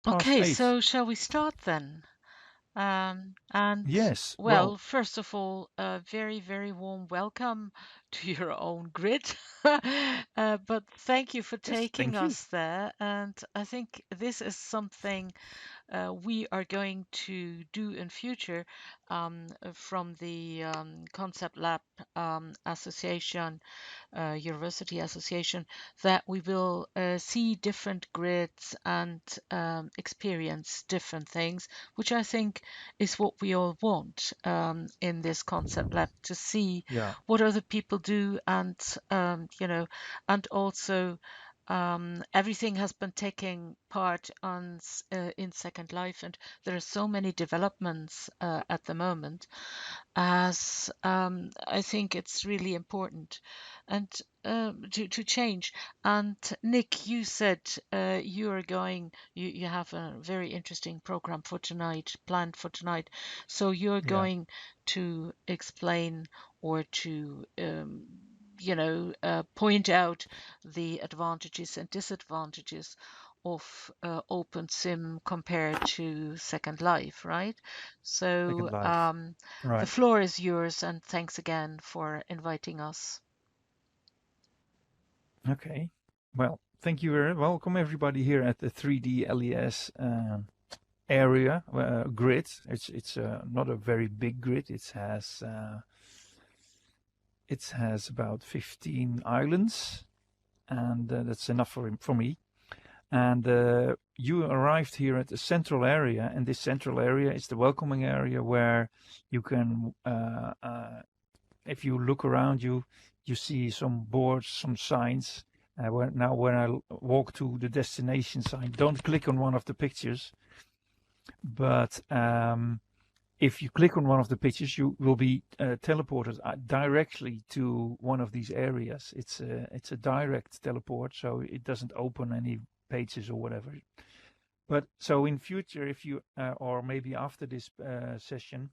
past Okay, 8. so shall we start then? And Yes, well, well, first of all, a very, very warm welcome to your own grid. But thank you for yes, taking thank you. us there. And I think this is something we are going to do in future from the Concept Lab Association, University Association, that we will see different grids and experience different things, which I think is what we all want in this Concept Lab, to see Yeah, what other people do, and and also everything has been taking part in Second Life, and there are so many developments at the moment, as I think it's really important and to change. And Nick, you said you have a very interesting program for tonight, planned for tonight. So you're yeah. going to explain or to point out the advantages and disadvantages of OpenSim compared to Second Life, right? Second So Life. the Right. floor is yours, and thanks again for inviting us. Okay. Well, thank you. Welcome everybody here at the 3D LES area grid. It's not a very big grid. It has about 15 islands, and that's enough for me. And you arrived here at the central area, and this central area is the welcoming area where you can, if you look around you, you see some boards, some signs. When I walk to the destination sign, don't click on one of the pictures, but if you click on one of the pictures, you will be teleported directly to one of these areas. It's a direct teleport, so it doesn't open any pages or whatever. But so in future, if you or maybe after this session,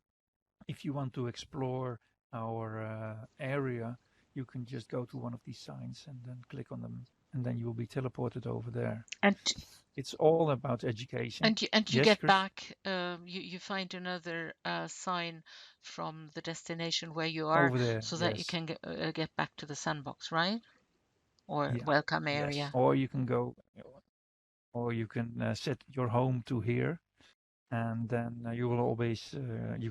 if you want to explore our area, you can just go to one of these signs and then click on them, and then you will be teleported over there. And It's all about education. and you Yes, get Chris? back, you find another sign from the destination where you are, Over there, so that you yes. can get back to the sandbox, right? Or Yeah, welcome yes. area. Or you can set your home to here, and then you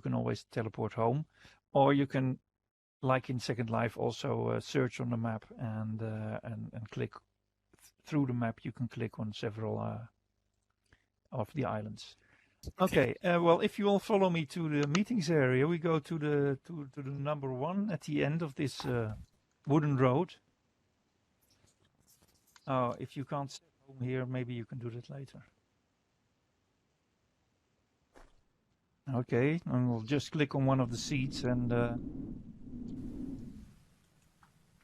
can always teleport home, or you can, like in Second Life, also search on the map and click through the map. You can click on several of the islands. Okay. Okay. Well, if you all follow me to the meetings area, we go to the number 1 at the end of this wooden road. Oh, if you can't set home here, maybe you can do that later. Okay, and we'll just click on one of the seats, and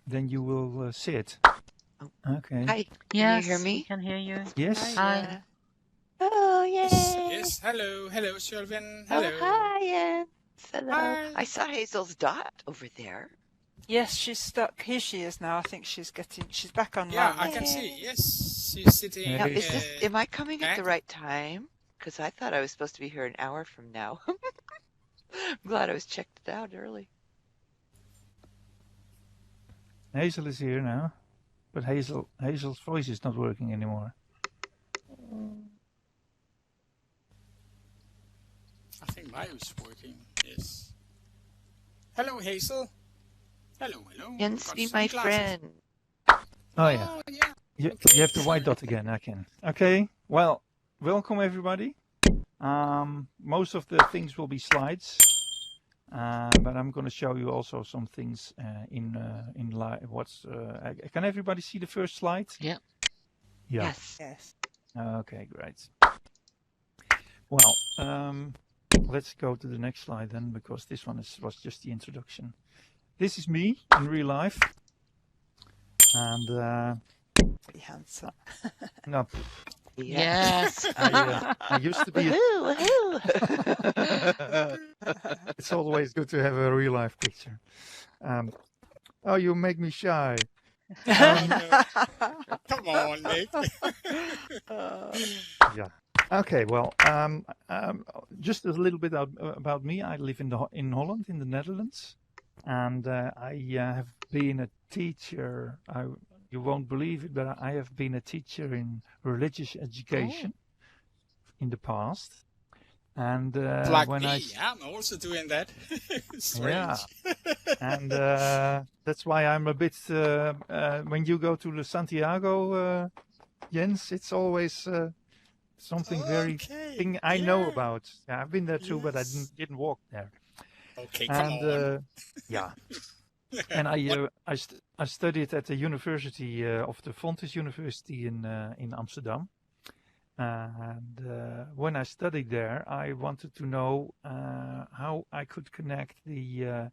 then you will sit. Oh, Okay. hi, can you hear Yes, we me? can hear you. Yes. Hi. Oh, Yes, yay! yes. Hello, hello, Sylvan. Oh, Hello. hi, Jens. Hello. Hi. I saw Hazel's dot over there. Yes, she's stuck. Here she is now. I think she's back online. Yeah, I now. can see. Yay. Yes, she's sitting. Now, Hey. am I coming at the back. right time? Because I thought I was supposed to be here an hour from now. I'm glad I was checked it out early. Hazel is here now, but Hazel's voice is not working anymore. I think mine is working. Yes. Hello, Hazel. Hello, hello. Jens, Got be some my glasses. friend. Oh yeah. Oh, yeah. You have the white dot again. I can. Okay. Well, welcome everybody. Most of the things will be slides, but I'm going to show you also some things in live. Can everybody see the first slide? Yeah. Yeah. Yes. Yes. Okay, great. Well, let's go to the next slide then, because this one was just the introduction. This is me in real life, and Pretty handsome. no, Yes. I used to be. Woohoo, woohoo. It's always good to have a real life picture. Oh, you make me shy. Oh, no. Come on, Nick. Yeah. Okay, well, just a little bit about me. I live in Holland, in the Netherlands, and I have been a teacher. You won't believe it, but I have been a teacher in religious Oh, education in the past. And Like when me, I'm also doing that. yeah, Strange. and that's why I'm a bit. When you go to the Santiago, Jens, it's always something very Okay, thing I know yeah, about. Yeah, I've been there too, but I yes. didn't walk there. Okay, come And on. yeah, and What? I studied at the University of the Fontys University in Amsterdam. And when I studied there, I wanted to know how I could connect the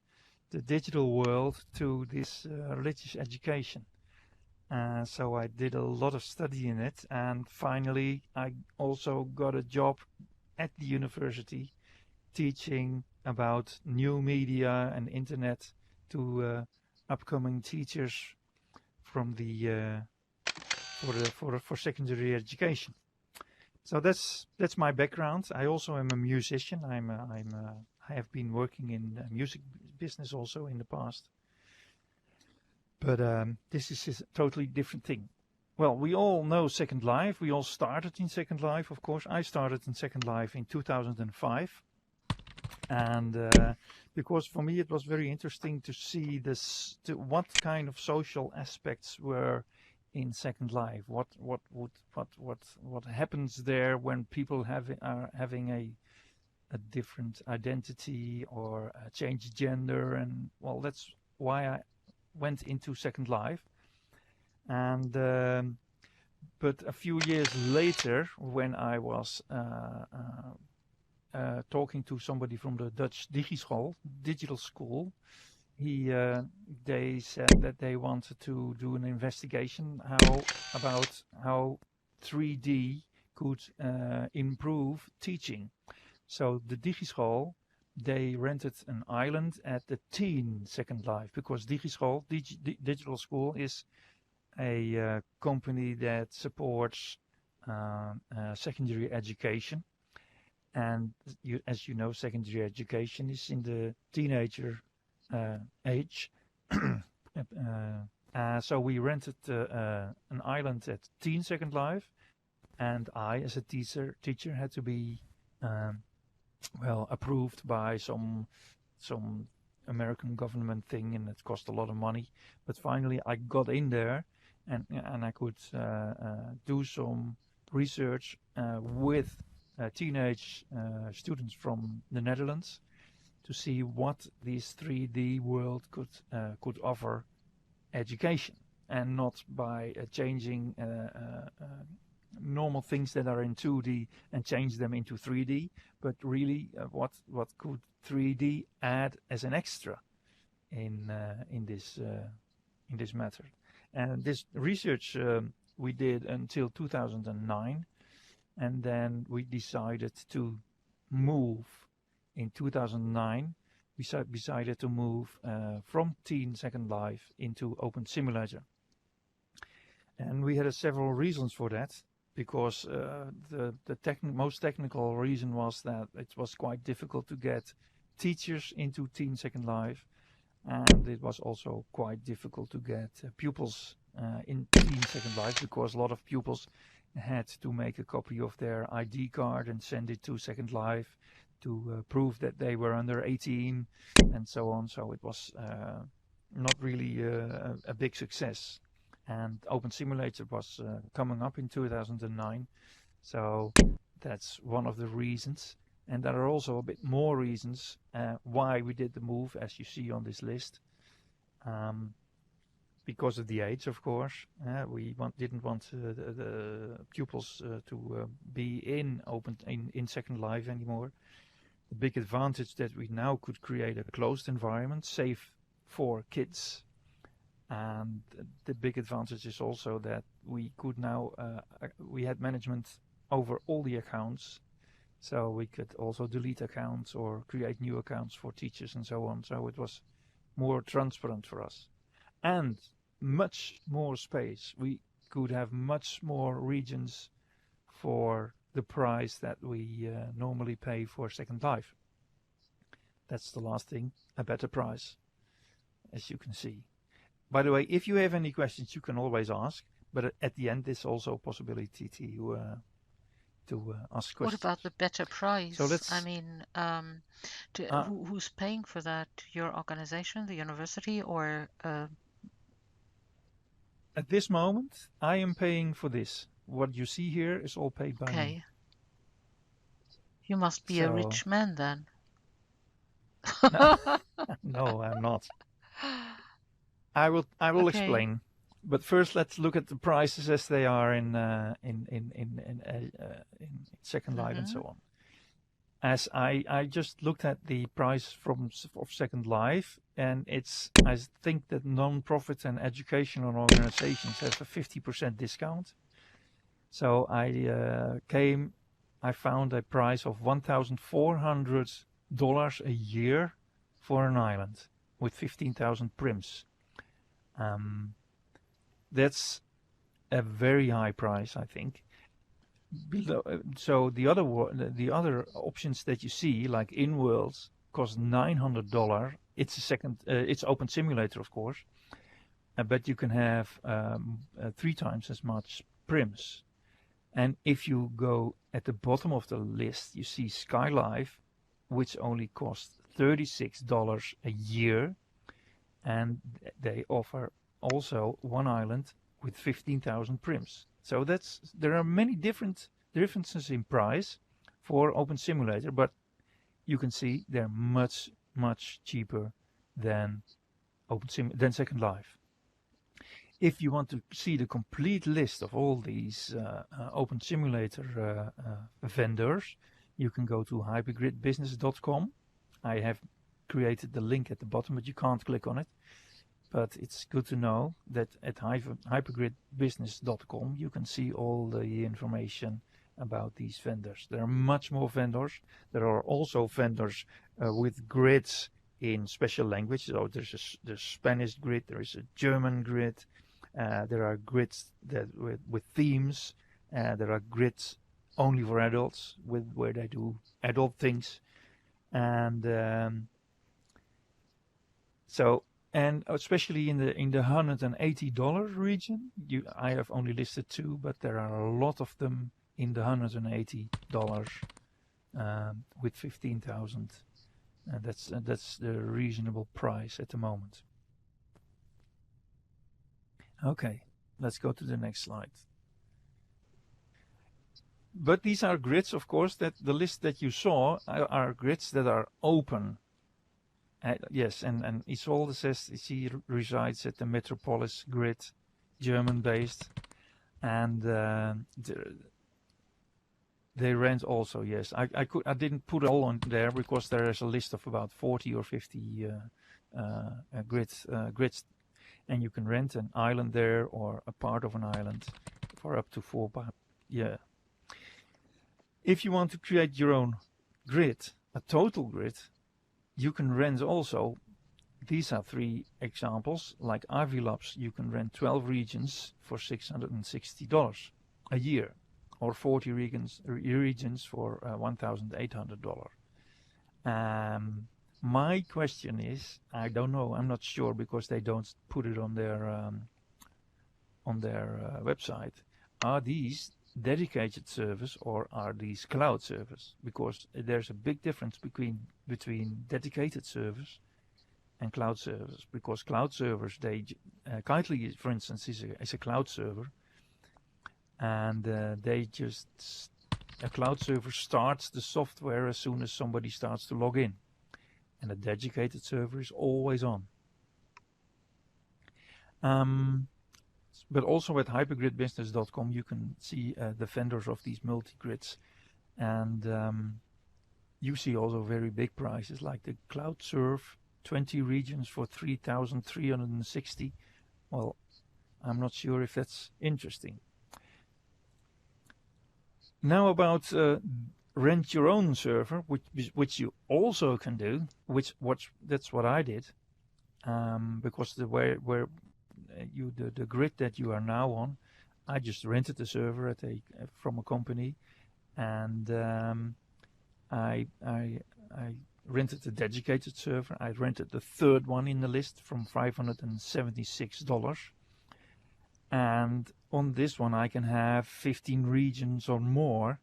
digital world to this religious education. So I did a lot of study in it, and finally I also got a job at the university teaching about new media and internet to upcoming teachers from the for secondary education. So that's my background. I also am a musician. I have been working in the music business also in the past. But this is a totally different thing. Well, we all know Second Life. We all started in Second Life, of course. I started in Second Life in 2005. And because for me it was very interesting to see what kind of social aspects were in Second Life. What happens there when people are having a different identity or change gender, and well, that's why I went into Second Life. And but a few years later, when I was talking to somebody from the Dutch Digischool, digital school, they said that they wanted to do an investigation about how 3D could improve teaching. So the Digischool, they rented an island at the teen Second Life, because Digischool, digital school, is a company that supports secondary education. And as you know, secondary education is in the teenager age. So we rented an island at Teen Second Life, and I, as a teacher, had to be um, well approved by some American government thing, and it cost a lot of money. But finally, I got in there, and I could do some research with teenage students from the Netherlands to see what this 3D world could offer education, and not by changing normal things that are in 2D and change them into 3D, but really what could 3D add as an extra in this matter. And this research we did until 2009, and then we decided to move in 2009. We decided to move from Teen Second Life into Open Simulator. And we had several reasons for that, because the most technical reason was that it was quite difficult to get teachers into Teen Second Life, and it was also quite difficult to get pupils in Teen Second Life, because a lot of pupils had to make a copy of their ID card and send it to Second Life to prove that they were under 18 and so on. So it was not really a big success. And Open Simulator was coming up in 2009, so that's one of the reasons. And there are also a bit more reasons why we did the move, as you see on this list. Because of the age, of course. We didn't want the pupils to be in Second Life anymore. The big advantage that we now could create a closed environment, safe for kids. And the big advantage is also that we could now, we had management over all the accounts. So we could also delete accounts or create new accounts for teachers and so on. So it was more transparent for us. And much more space. We could have much more regions for the price that we normally pay for Second Life. That's the last thing, a better price, as you can see. By the way, if you have any questions, you can always ask. But at the end, there's also a possibility to ask questions. What about the better price? So let's. I mean, who's paying for that? Your organization, the university, or? At this moment, I am paying for this. What you see here is all paid by me. Okay. You must be a rich man then. No, I'm not. I will explain. But first, let's look at the prices as they are in Second Life and so on. As I just looked at the price of Second Life, and I think that non-profit and educational organizations have a 50% discount. So I found a price of $1,400 a year for an island with 15,000 prims. That's a very high price, I think. So the other options that you see, like in-world, cost $900. It's Open Simulator, of course, but you can have 3 times as much prims. And if you go at the bottom of the list, you see Skylife, which only costs $36 a year, and they offer also one island with 15,000 prims. So there are many differences in price for Open Simulator, but you can see they're much cheaper than Second Life. If you want to see the complete list of all these Open Simulator vendors, you can go to hypergridbusiness.com. I have created the link at the bottom, but you can't click on it. But it's good to know that at hypergridbusiness.com you can see all the information about these vendors. There are much more vendors. There are also vendors with grids in special languages. So there's Spanish grid, there is a German grid, there are grids with themes, there are grids only for adults where they do adult things, and especially in the $180 region, I have only listed 2, but there are a lot of them in the $180 with 15,000. That's the reasonable price at the moment. Okay, let's go to the next slide. But these are grids, of course, that the list that you saw are grids that are open. Yes, and Isolde says she resides at the Metropolis grid, German-based, and they rent also. Yes, I didn't put it all on there because there is a list of about 40 or 50 grids, and you can rent an island there or a part of an island for up to 4 pounds. Yeah. If you want to create your own grid, a total grid, you can rent also. These are 3 examples. Like Ivy Labs, you can rent 12 regions for $660 a year, or 40 regions for $1,800. My question is, I don't know, I'm not sure because they don't put it on their website. Are these dedicated servers or are these cloud servers? Because there's a big difference between dedicated servers and cloud servers. Because cloud servers, Kitely, for instance, is a cloud server, and a cloud server starts the software as soon as somebody starts to log in, and a dedicated server is always on. But also at hypergridbusiness.com you can see the vendors of these multi-grids, and you see also very big prices like the Cloud Serve, 20 regions for 3,360. Well, I'm not sure if that's interesting. Now about rent your own server, which you also can do, that's what I did, because the grid that you are now on, I just rented the server from a company, and I rented a dedicated server. I rented the third one in the list from $576. And on this one I can have 15 regions or more,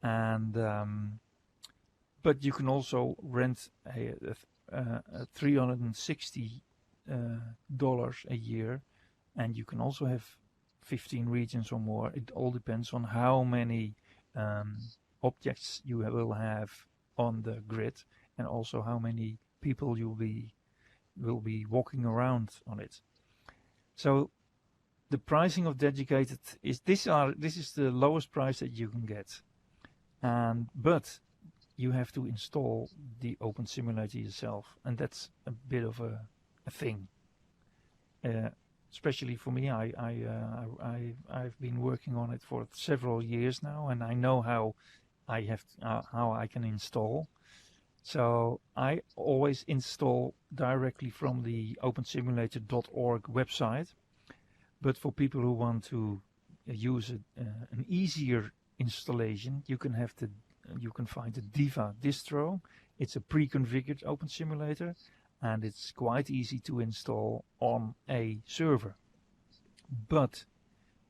and but you can also rent a $360 a year, and you can also have 15 regions or more. It all depends on how many objects you will have on the grid, and also how many people you will be walking around on it. So the pricing of dedicated is this is the lowest price that you can get, but you have to install the Open Simulator yourself, and that's a bit of a thing. Especially for me, I've been working on it for several years now, and I know how I can install. So I always install directly from the opensimulator.org website. But for people who want to use an easier installation, you can find the Diva distro. It's a pre-configured Open Simulator, and it's quite easy to install on a server. But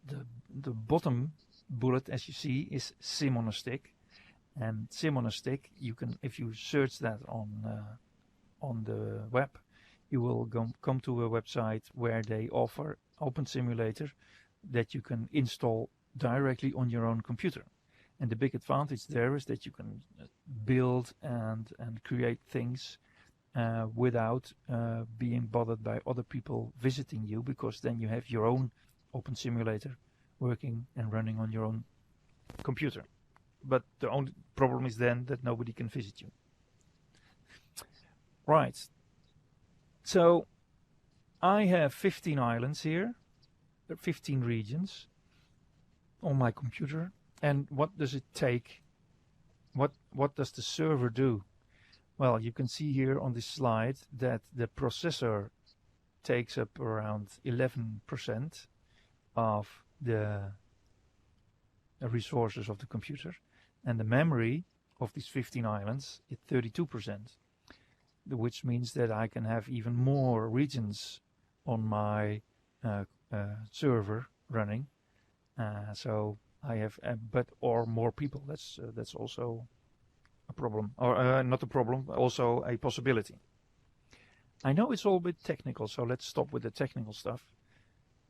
the bottom bullet, as you see, is Sim on a Stick, and Sim on a Stick, you can, if you search that on the web, you will come to a website where they offer Open Simulator that you can install directly on your own computer. And the big advantage there is that you can build and create things without being bothered by other people visiting you, because then you have your own Open Simulator working and running on your own computer. But the only problem is then that nobody can visit you. Right. So I have 15 islands here, 15 regions on my computer. And what does it take? What does the server do? Well, you can see here on this slide that the processor takes up around 11% of the resources of the computer, and the memory of these 15 islands is 32%, which means that I can have even more regions on my server running. So I have, or more people. That's also a problem, or not a problem, also a possibility. I know it's all a bit technical, so let's stop with the technical stuff.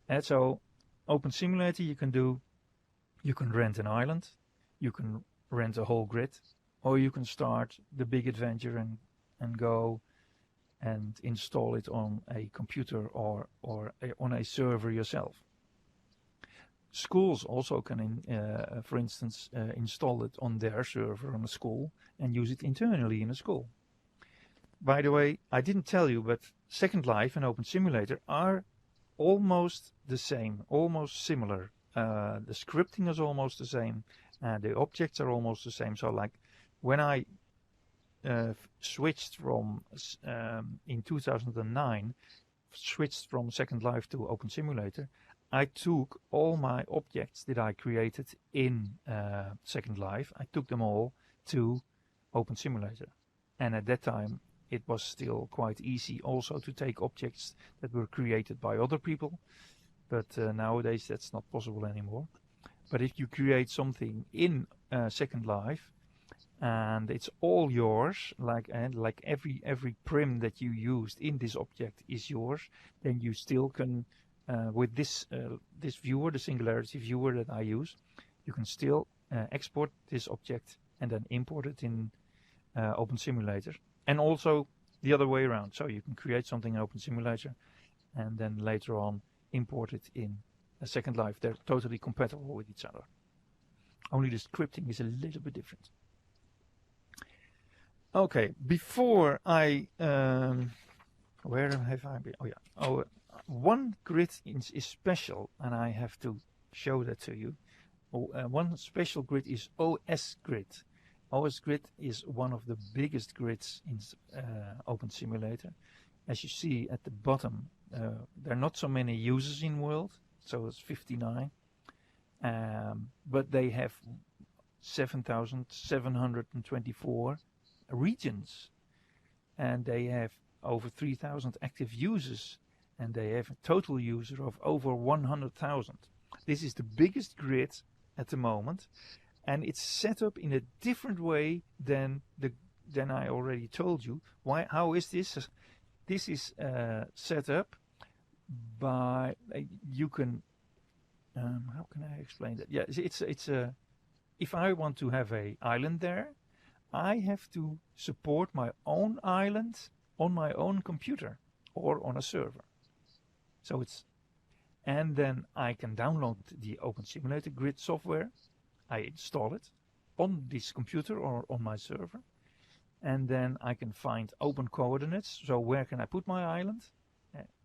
And so, Open Simulator, you can rent an island, you can rent a whole grid, or you can start the big adventure and go and install it on a computer or on a server yourself. Schools also can, for instance, install it on their server on a school and use it internally in a school. By the way, I didn't tell you, but Second Life and Open Simulator are almost the same, almost similar. The scripting is almost the same, the objects are almost the same. So like when I switched from, in 2009, switched from Second Life to Open Simulator, I took all my objects that I created in Second Life, I took them all to Open Simulator. And at that time, it was still quite easy also to take objects that were created by other people. But nowadays, that's not possible anymore. But if you create something in Second Life, and it's all yours, like every prim that you used in this object is yours, then you still can, with this viewer, the Singularity viewer that I use, you can still export this object and then import it in Open Simulator. And also the other way around. So you can create something in Open Simulator and then later on import it in a Second Life. They're totally compatible with each other. Only the scripting is a little bit different. Okay, before I where have I been? Oh yeah. One grid is special, and I have to show that to you. One special grid is OS Grid. OS Grid is one of the biggest grids in Open Simulator. As you see at the bottom, there are not so many users in world, so it's 59. But they have 7,724 regions, and they have over 3,000 active users, and they have a total user of over 100,000. This is the biggest grid at the moment, and it's set up in a different way than I already told you. Why? How is this? This is set up by you can. How can I explain that? Yeah, it's a. If I want to have a island there, I have to support my own island on my own computer or on a server. So and then I can download the OpenSimulator Grid software. I install it on this computer or on my server, and then I can find open coordinates. So where can I put my island?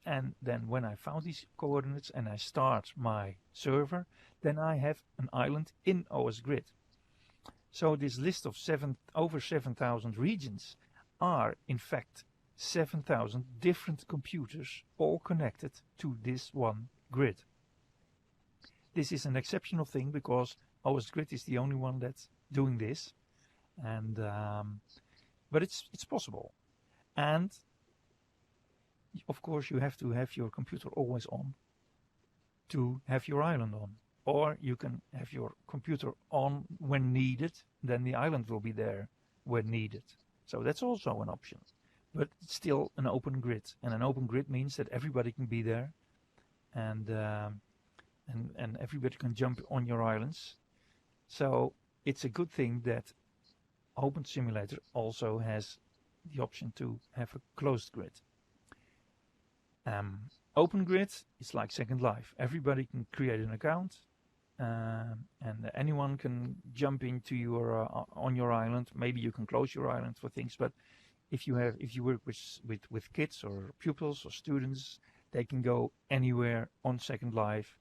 And then when I found these coordinates and I start my server, then I have an island in OS Grid. So this list of over 7,000 regions are in fact 7,000 different computers all connected to this one grid. This is an exceptional thing because OS Grid is the only one that's doing this, and but it's possible. And of course, you have to have your computer always on to have your island on. Or you can have your computer on when needed, then the island will be there when needed. So that's also an option. But it's still an open grid. And an open grid means that everybody can be there, and everybody can jump on your islands. So it's a good thing that OpenSimulator also has the option to have a closed grid. Open Grid is like Second Life. Everybody can create an account, and anyone can jump into your on your island. Maybe you can close your island for things, but if you work with kids or pupils or students, they can go anywhere on Second Life.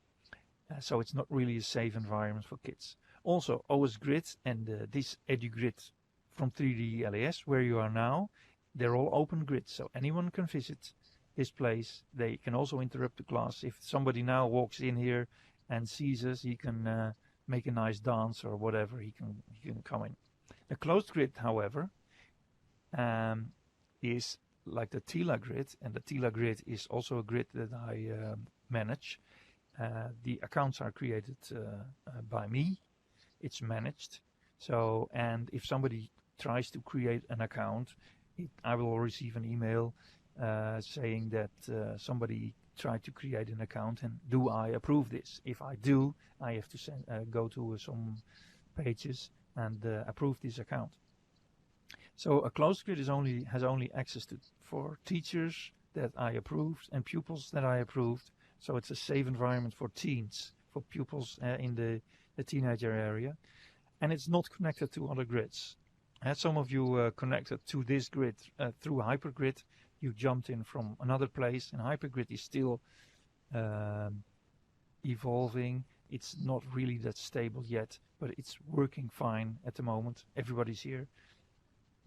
So it's not really a safe environment for kids. Also, OS Grid and this EduGrid from 3D LAS, where you are now, they're all open grids, so anyone can visit this place. They can also interrupt the class. If somebody now walks in here and sees us, he can make a nice dance or whatever. He can come in. A closed grid, however, is like the Tila grid, and the Tila grid is also a grid that I manage. The accounts are created by me. It's managed. So, and if somebody tries to create an account, I will receive an email saying that somebody tried to create an account, and do I approve this? If I do, I have to go to some pages and approve this account. So a closed grid has only access for teachers that I approved and pupils that I approved. So it's a safe environment for teens, for pupils in the teenager area, and it's not connected to other grids. Some of you connected to this grid through Hypergrid. You jumped in from another place, and Hypergrid is still evolving. It's not really that stable yet, but it's working fine at the moment. Everybody's here.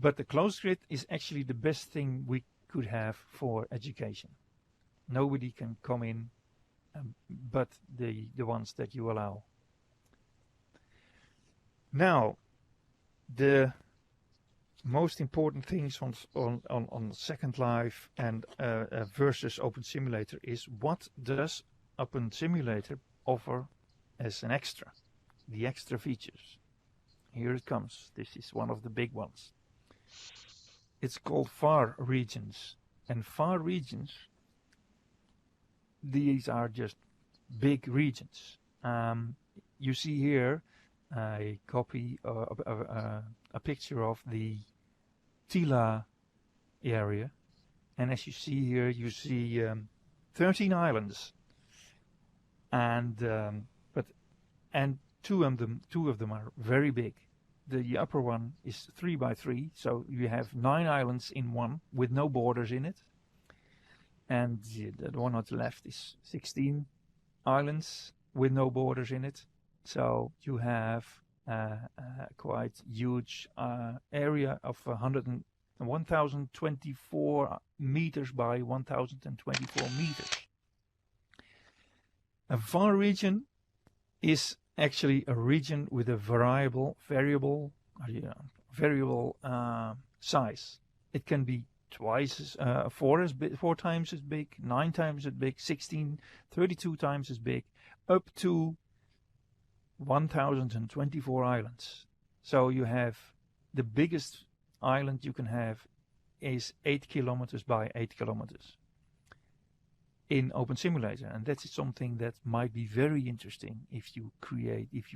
But the closed grid is actually the best thing we could have for education. Nobody can come in but the ones that you allow. Now, the most important things on Second Life and versus OpenSimulator is, what does OpenSimulator offer as an extra? The extra features. Here it comes. This is one of the big ones. It's called far regions. And far regions, these are just big regions. You see here a copy, a picture of the Tila area, and as you see here, you see 13 islands, and two of them are very big. The upper one is 3 by 3, so you have 9 islands in one with no borders in it, and the one on the left is 16 islands with no borders in it. So you have quite huge area of 1,024 meters by 1,024 meters. A far region is actually a region with a variable size. It can be twice as four times as big, 9 times as big, 16, 32 times as big, up to 1024 islands. So you have the biggest island you can have is 8 kilometers by 8 kilometers in Open Simulator, and that's something that might be very interesting if you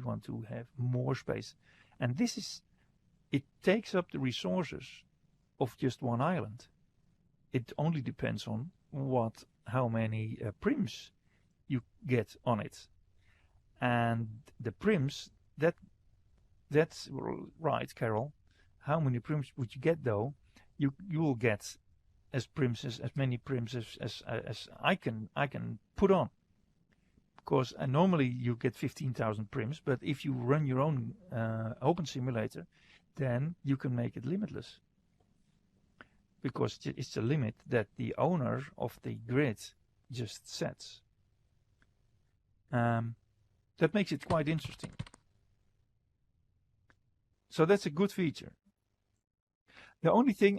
want to have more space. And it takes up the resources of just one island. It only depends on how many prims you get on it. And the prims, that's right, Carol. How many prims would you get though? You will get as many prims as I can put on. Because normally you get 15,000 prims, but if you run your own Open Simulator, then you can make it limitless. Because it's a limit that the owner of the grid just sets. That makes it quite interesting. So that's a good feature. The only thing,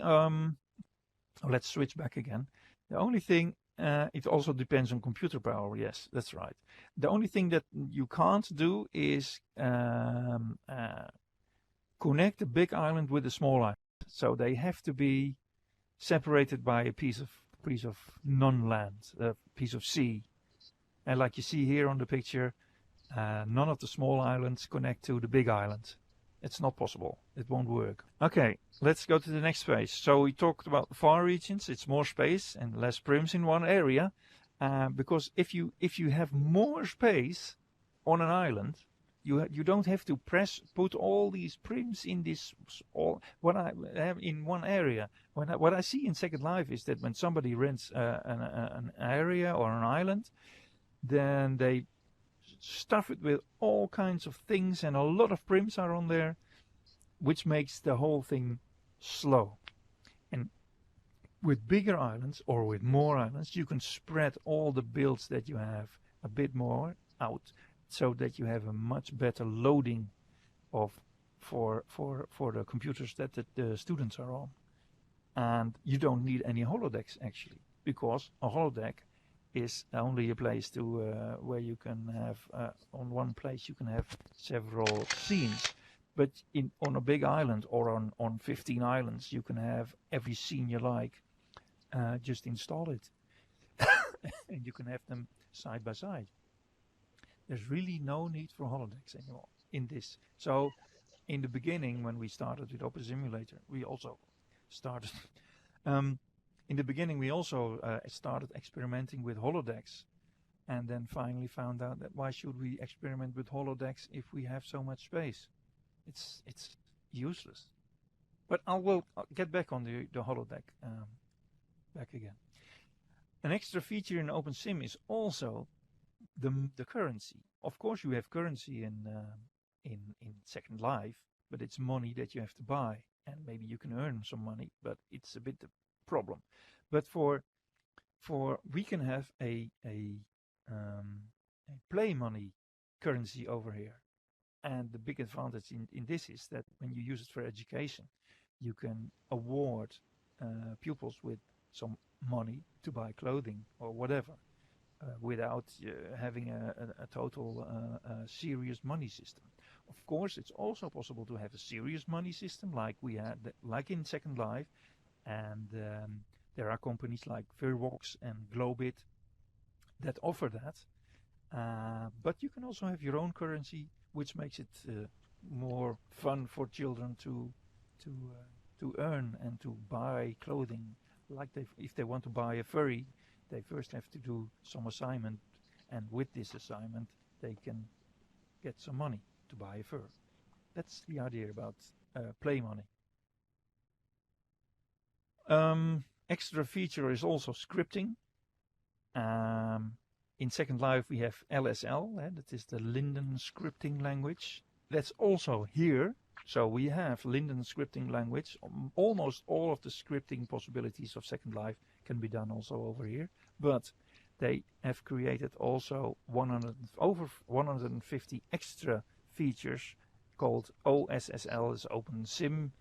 let's switch back again. The only thing, it also depends on computer power. Yes, that's right. The only thing that you can't do is connect a big island with a small island. So they have to be separated by a piece of non-land, a piece of sea. And like you see here on the picture, none of the small islands connect to the big island. It's not possible. It won't work. Okay, let's go to the next phase. So we talked about the far regions. It's more space and less prims in one area. Because if you have more space on an island, you don't have to put all these prims in this what I have in one area. What I see in Second Life is that when somebody rents an area or an island, then they stuff it with all kinds of things, and a lot of prims are on there, which makes the whole thing slow. And with bigger islands or with more islands, you can spread all the builds that you have a bit more out, so that you have a much better loading for the computers that the students are on. And you don't need any holodecks actually, because a holodeck is only a place where you can have on one place you can have several scenes, but on a big island or on 15 islands you can have every scene you like. Just install it and you can have them side by side. There's really no need for holodecks anymore in this. So in the beginning, when we started with Open Simulator, we also started in the beginning, we also started experimenting with holodecks, and then finally found out that why should we experiment with holodecks if we have so much space? It's useless. But I'll get back on the holodeck back again. An extra feature in OpenSim is also the currency. Of course, you have currency in Second Life, but it's money that you have to buy, and maybe you can earn some money, but it's a bit the problem. But we can have a play money currency over here, and the big advantage in this is that when you use it for education, you can award pupils with some money to buy clothing or whatever, without having a total serious money system. Of course, it's also possible to have a serious money system like we had, like in Second Life, and there are companies like Vervox and Globit that offer that. But you can also have your own currency, which makes it more fun for children to earn and to buy clothing. Like if they want to buy a furry, they first have to do some assignment, and with this assignment they can get some money to buy a fur. That's the idea about play money. Extra feature is also scripting. In Second Life we have LSL, that is the Linden scripting language. That's also here. So we have Linden scripting language. Almost all of the scripting possibilities of Second Life can be done also over here. But they have created also over 150 extra features called OSSL, is OpenSim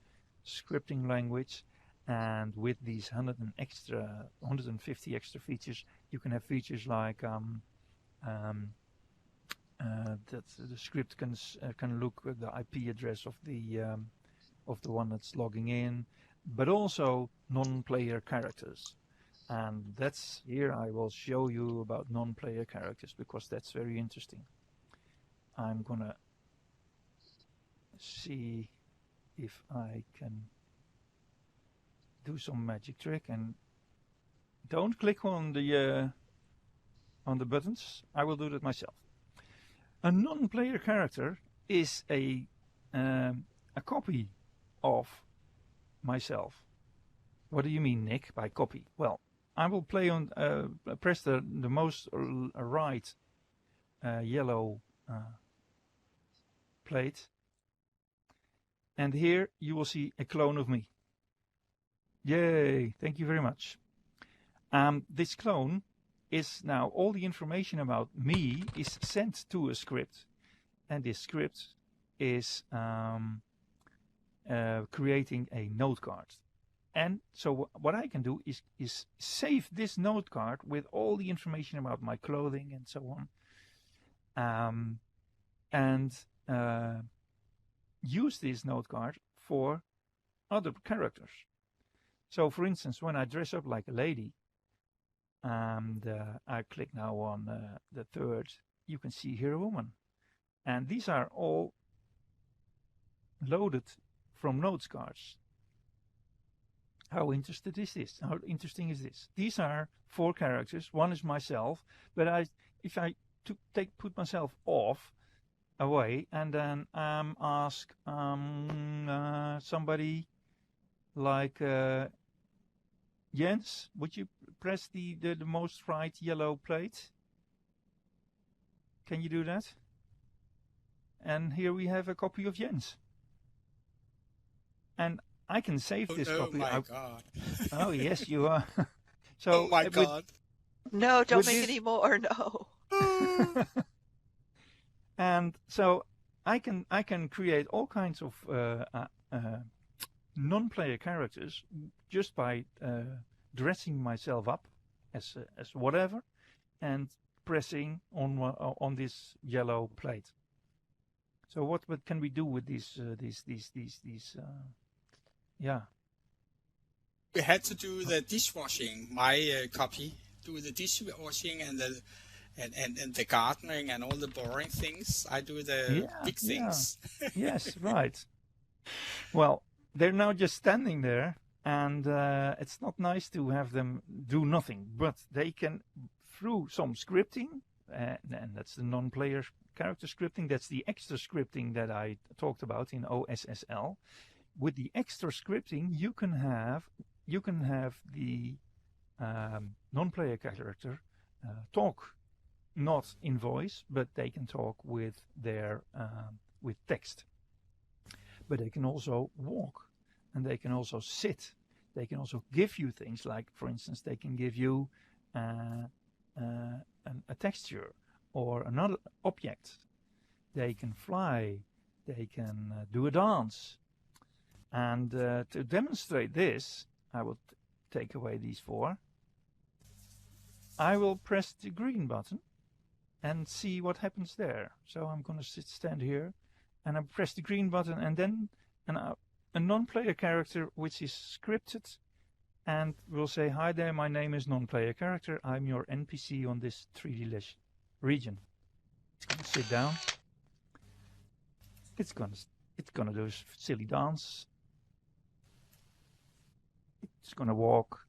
scripting language. And with these 150 extra features, you can have features like that the script can look at the IP address of the one that's logging in, but also non-player characters. And that's here I will show you about non-player characters because that's very interesting. I'm gonna see if I can do some magic trick, and don't click on the buttons. I will do that myself. A non-player character is a copy of myself. What do you mean, Nick, by copy? Well, I will play on press the most right yellow plate, and here you will see a clone of me. Yay! Thank you very much. This clone is now all the information about me is sent to a script, and this script is creating a note card. And so what I can do is save this note card with all the information about my clothing and so on, and use this note card for other characters. So, for instance, when I dress up like a lady, and I click now on the third, you can see here a woman. And these are all loaded from notes cards. How interesting is this? How interesting is this? These are 4 characters. One is myself, but if I put myself away, and then ask somebody like Jens, would you press the most right yellow plate? Can you do that? And here we have a copy of Jens. And I can save this copy. Oh my god. Oh yes, you are. So oh my god. No, don't make any more, no. And so I can create all kinds of non-player characters just by dressing myself up as whatever and pressing on this yellow plate. So what can we do with these? Yeah. We had to do the dishwashing. My copy do the dishwashing and the gardening and all the boring things. I do the big things. Yes, right. Well, they're now just standing there, and it's not nice to have them do nothing, but they can, through some scripting, and that's the non-player character scripting, that's the extra scripting that I talked about in OSSL. With the extra scripting, you can have the non-player character talk, not in voice, but they can talk with their with text. But they can also walk, and they can also sit. They can also give you things like, for instance, they can give you a texture or another object. They can fly. They can do a dance. And to demonstrate this, I will take away these 4. I will press the green button and see what happens there. So I'm going to stand here, and I press the green button, and then a non-player character which is scripted and will say, "Hi there, my name is non-player character. I'm your NPC on this 3D region." It's going to sit down. It's going to do a silly dance. It's going to walk.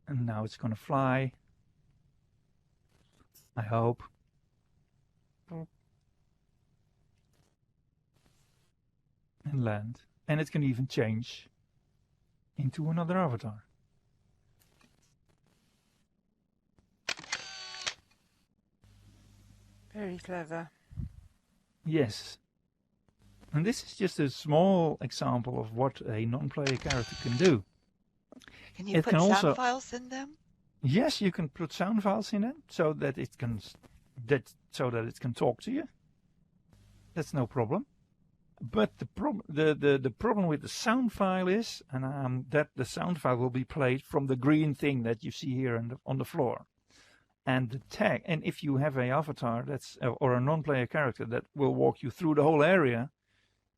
And now it's going to fly. I hope. And land. And it can even change into another avatar. Very clever. Yes. And this is just a small example of what a non-player character can do. Can you It put can sound also- files in them? Yes, you can put sound files in it so that it can talk to you. That's no problem. But the problem with the sound file is, that the sound file will be played from the green thing that you see here on the floor, and the tag. And if you have a avatar or a non-player character that will walk you through the whole area,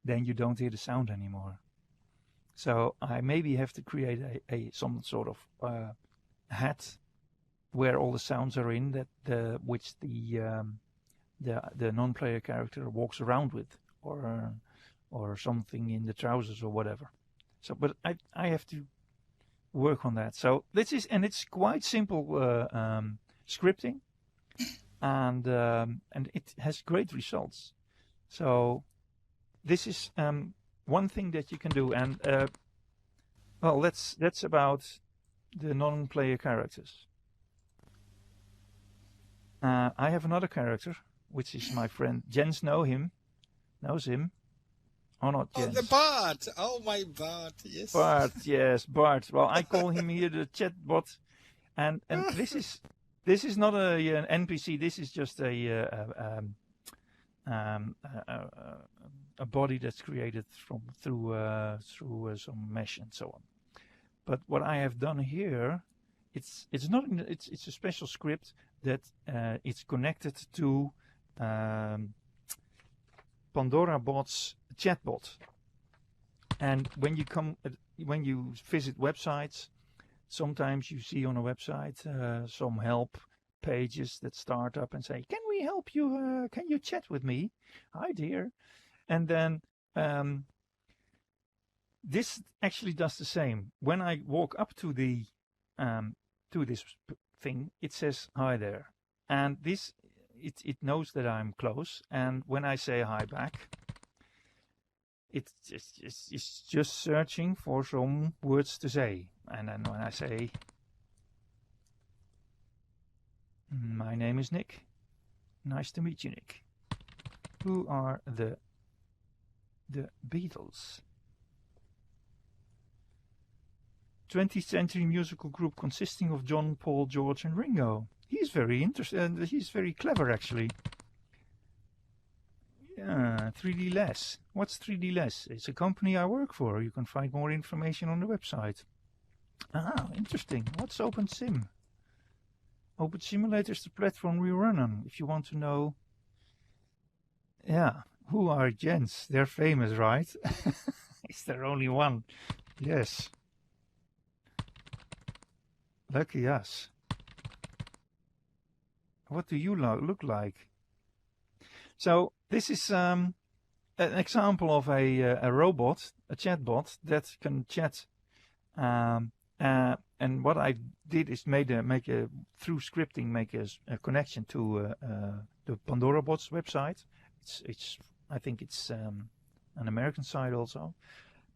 then you don't hear the sound anymore. So I maybe have to create some sort of hat where all the sounds are in which the non-player character walks around with, or something in the trousers or whatever. So, but I have to work on that. So it's quite simple scripting, and it has great results. So this is one thing that you can do, and well, that's about the non-player characters. I have another character, which is my friend Jens. Knows him, or not Jens? Oh, the Bart! Oh, my Bart! Yes. Bart, yes, Bart. Well, I call him here the chatbot, and this is not an NPC. This is just a body that's created through some mesh and so on. But what I have done here, it's a special script that it's connected to Pandora Bot's chatbot. And when you visit websites, sometimes you see on a website some help pages that start up and say, "Can we help you? Can you chat with me? Hi, dear." And then this actually does the same. When I walk up to this thing, it says hi there, and it knows that I'm close. And when I say hi back, it's just searching for some words to say. And then when I say, "My name is Nick. Nice to meet you, Nick. Who are the Beatles? 20th century musical group consisting of John, Paul, George, and Ringo." He's very interesting, and he's very clever, actually. Yeah, 3D Less. What's 3D Less? It's a company I work for. You can find more information on the website. Ah, interesting. What's OpenSim? Open Simulator is the platform we run on. If you want to know, yeah, who are Jens? They're famous, right? Is there only one? Yes. Lucky us. What do you look like? So this is an example of a robot, a chatbot that can chat. And what I did is through scripting make a connection to the Pandora Bot's website. I think it's an American site also.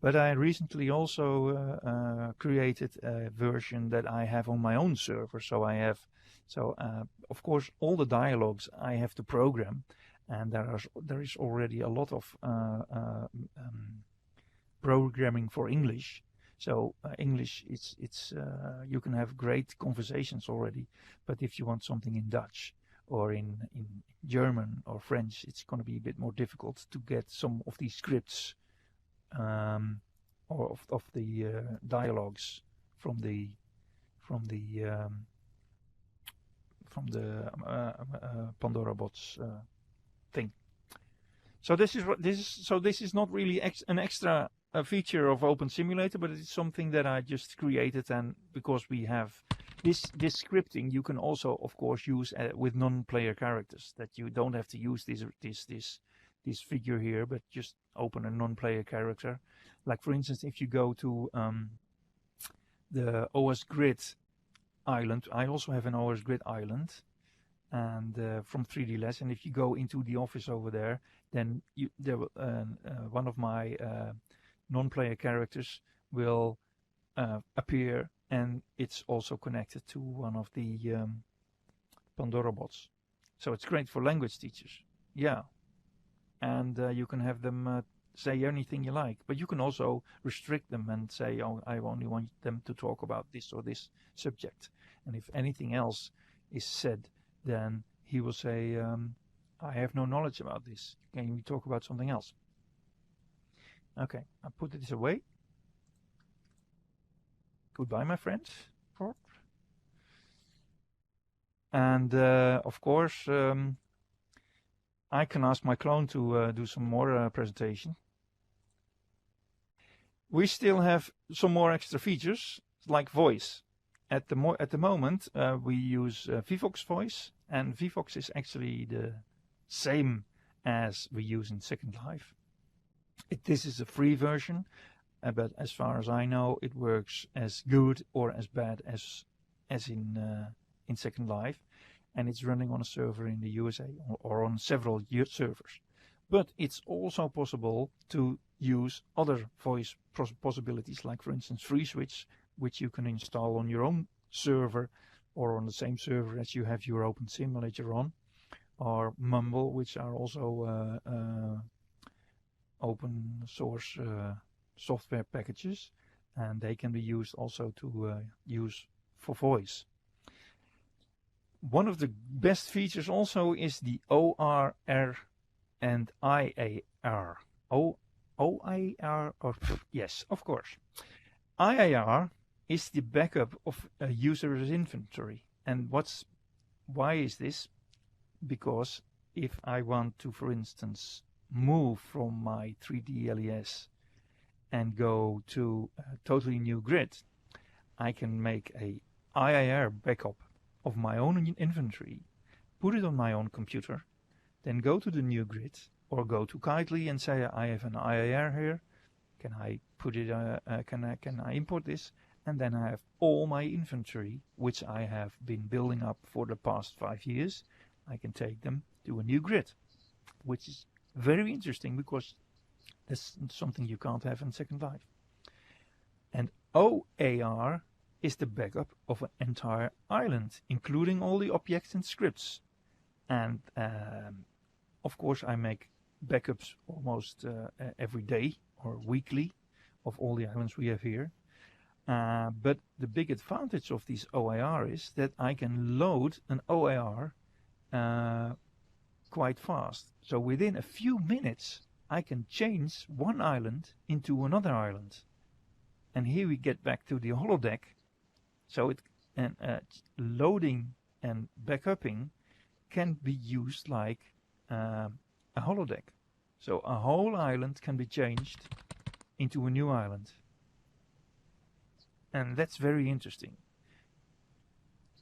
But I recently also created a version that I have on my own server. So of course all the dialogues I have to program, and there is already a lot of programming for English. So English, you can have great conversations already. But if you want something in Dutch or in German or French, it's going to be a bit more difficult to get some of these scripts. Or of the dialogues from the Pandora Bots thing. So this is not really an extra feature of Open Simulator, but it's something that I just created, and because we have this scripting, you can also of course use with non-player characters, that you don't have to use this figure here, but just open a non-player character. Like for instance, if you go to the OS Grid island, I also have an OS Grid island, and from 3D Less. And if you go into the office over there, then one of my non-player characters will appear, and it's also connected to one of the Pandora Bots. So it's great for language teachers. Yeah. And you can have them say anything you like, but you can also restrict them and say, "Oh, I only want them to talk about this or this subject." And if anything else is said, then he will say, I have no knowledge about this. Can we talk about something else? Okay, I put this away. Goodbye, my friends. And of course, I can ask my clone to do some more presentation. We still have some more extra features like voice. At the moment, we use Vivox voice, and Vivox is actually the same as we use in Second Life. This is a free version, but as far as I know, it works as good or as bad as in Second Life, and it's running on a server in the USA or on several servers. But it's also possible to use other voice possibilities, like for instance FreeSwitch, which you can install on your own server or on the same server as you have your OpenSim later on, or Mumble, which are also open source software packages, and they can be used also to use for voice. One of the best features also is the ORR and IAR. OIR, or yes, of course. IAR is the backup of a user's inventory. And why is this? Because if I want to, for instance, move from my 3D LES and go to a totally new grid, I can make a IAR backup of my own inventory, put it on my own computer, then go to the new grid or go to Kitely and say, I have an IAR here. Can I put it? Can I import this? And then I have all my inventory, which I have been building up for the past 5 years. I can take them to a new grid, which is very interesting because that's something you can't have in Second Life. And OAR is the backup of an entire island, including all the objects and scripts. And of course, I make backups almost every day or weekly of all the islands we have here. But the big advantage of this OAR is that I can load an OAR quite fast. So within a few minutes, I can change one island into another island. And here we get back to the holodeck. So loading and backupping can be used like a holodeck. So a whole island can be changed into a new island. And that's very interesting.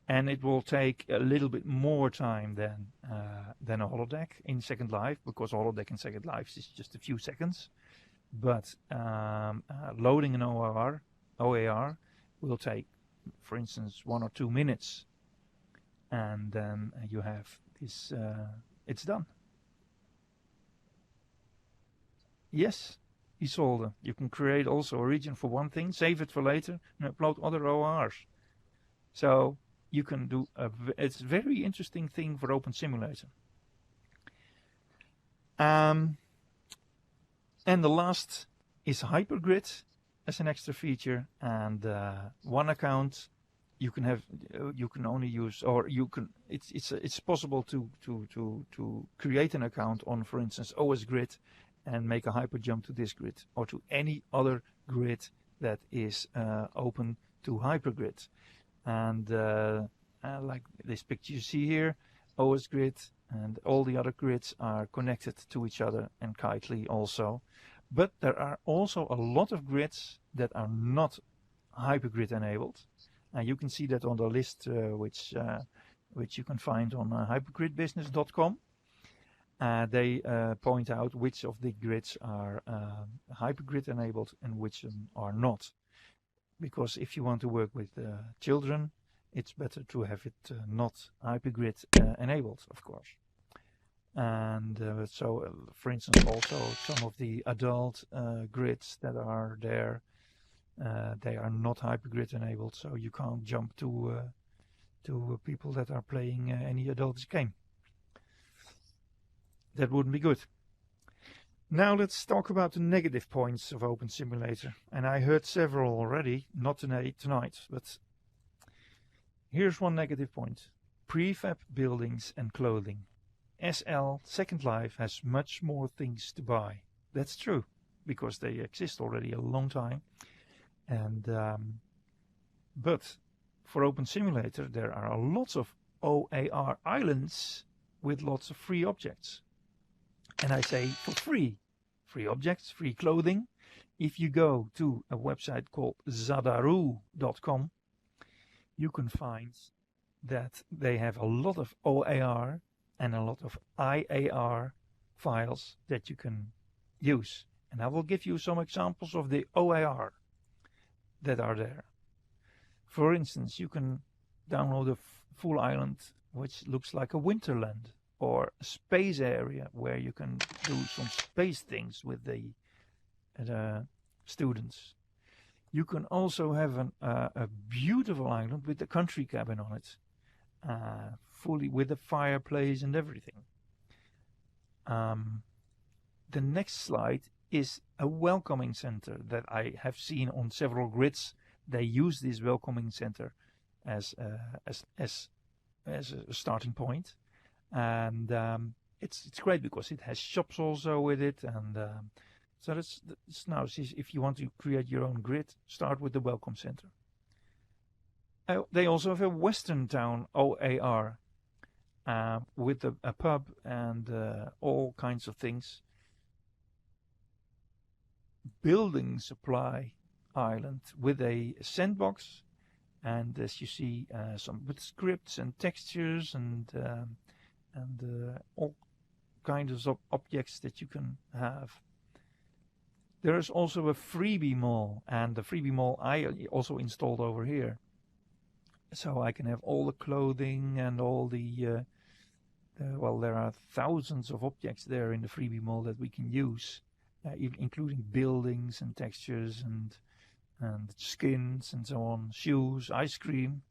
And it will take a little bit more time than a holodeck in Second Life, because a holodeck in Second Life is just a few seconds. But loading an OAR will take, for instance, 1 or 2 minutes. And then you have this, it's done. Yes, Isolde, you can create also a region for one thing, save it for later, and upload other ORs. So you can do it's a very interesting thing for Open Simulator. And the last is Hypergrid as an extra feature, and one account you can have, you can only use, or you can. It's possible to create an account on, for instance, OS Grid, and make a hyper jump to this grid or to any other grid that is open to Hypergrid. And like this picture you see here, OS Grid and all the other grids are connected to each other, and Kitely also. But there are also a lot of grids that are not Hypergrid enabled. And you can see that on the list which you can find on hypergridbusiness.com. They point out which of the grids are Hypergrid enabled and which are not. Because if you want to work with children, it's better to have it not Hypergrid enabled, of course. And so, for instance, also some of the adult grids that are there, they are not Hypergrid enabled, so you can't jump to people that are playing any adult game. That wouldn't be good. Now let's talk about the negative points of Open Simulator. And I heard several already, not tonight, but Here's one negative point. Prefab buildings and clothing. SL Second Life has much more things to buy. That's true, because they exist already a long time. And but for Open Simulator, there are lots of OAR islands with lots of free objects. And I say for free. Free objects, free clothing. If you go to a website called zadaru.com, you can find that they have a lot of OAR and a lot of IAR files that you can use. And I will give you some examples of the OAR that are there. For instance, you can download a full island which looks like a winterland, or a space area where you can do some space things with the students. You can also have a beautiful island with a country cabin on it, fully with a fireplace and everything. The next slide is a welcoming center that I have seen on several grids. They use this welcoming center as a starting point, and it's great because it has shops also with it, and so it's now, if you want to create your own grid, start with the welcome center. They also have a Western Town OAR with a pub and all kinds of things. Building supply island with a sandbox, and as you see, some with scripts and textures and all kinds of objects that you can have. There is also a Freebie Mall, and the Freebie Mall I also installed over here, so I can have all the clothing and all the well, there are thousands of objects there in the Freebie Mall that we can use, including buildings and textures and skins and so on, shoes, ice cream.